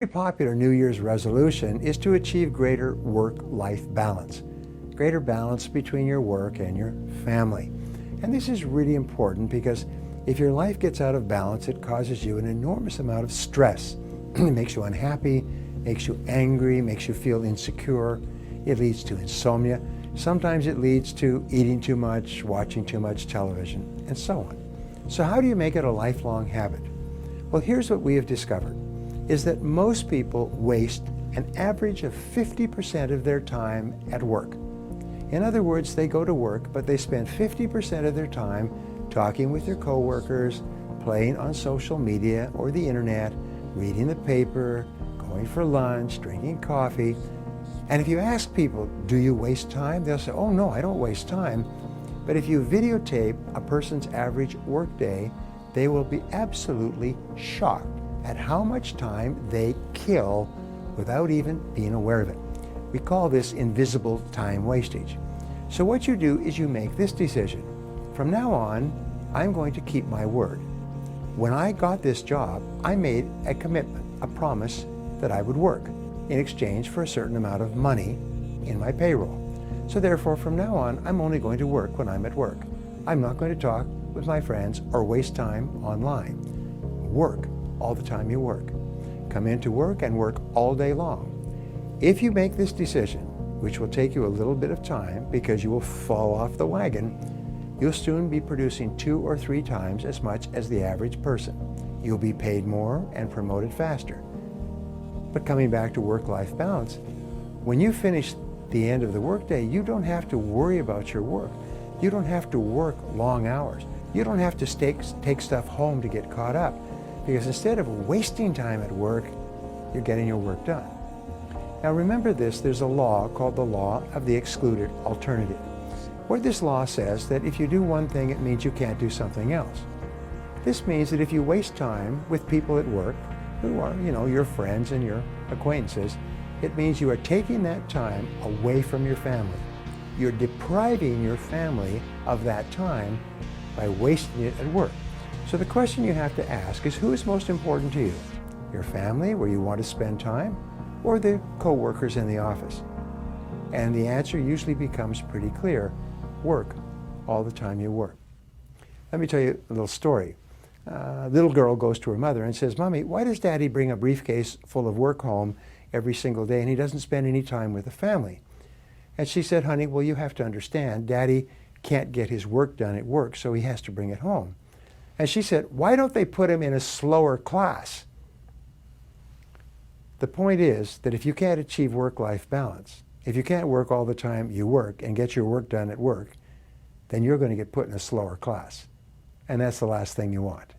Very popular New Year's resolution is to achieve greater work-life balance. Greater balance between your work and your family. And this is really important because if your life gets out of balance, it causes you an enormous amount of stress. It makes you unhappy, makes you angry, makes you feel insecure. It leads to insomnia. Sometimes it leads to eating too much, watching too much television, and so on. So how do you make it a lifelong habit? Well, here's what we have discovered, is that most people waste an average of 50% of their time at work. In other words, they go to work, but they spend 50% of their time talking with their coworkers, playing on social media or the internet, reading the paper, going for lunch, drinking coffee. And if you ask people, do you waste time? They'll say, oh no, I don't waste time. But if you videotape a person's average workday, they will be absolutely shocked at how much time they kill without even being aware of it. We call this invisible time wastage. So what you do is you make this decision. From now on, I'm going to keep my word. When I got this job, I made a commitment, a promise that I would work in exchange for a certain amount of money in my payroll. So therefore, from now on, I'm only going to work when I'm at work. I'm not going to talk with my friends or waste time online. Work all the time you work. Come into work and work all day long. If you make this decision, which will take you a little bit of time because you will fall off the wagon, you'll soon be producing 2 or 3 times as much as the average person. You'll be paid more and promoted faster. But coming back to work-life balance, when you finish the end of the workday, you don't have to worry about your work. You don't have to work long hours. You don't have to take stuff home to get caught up. Because instead of wasting time at work, you're getting your work done. Now remember this, there's a law called the law of the excluded alternative, where this law says that if you do one thing, it means you can't do something else. This means that if you waste time with people at work, who are, your friends and your acquaintances, it means you are taking that time away from your family. You're depriving your family of that time by wasting it at work. So the question you have to ask is, who is most important to you? Your family, where you want to spend time, or the co-workers in the office? And the answer usually becomes pretty clear: work all the time you work. Let me tell you a little story. A little girl goes to her mother and says, Mommy, why does Daddy bring a briefcase full of work home every single day and he doesn't spend any time with the family? And she said, honey, well, you have to understand, Daddy can't get his work done at work, so he has to bring it home. And she said, why don't they put him in a slower class? The point is that if you can't achieve work-life balance, if you can't work all the time you work and get your work done at work, then you're going to get put in a slower class. And that's the last thing you want.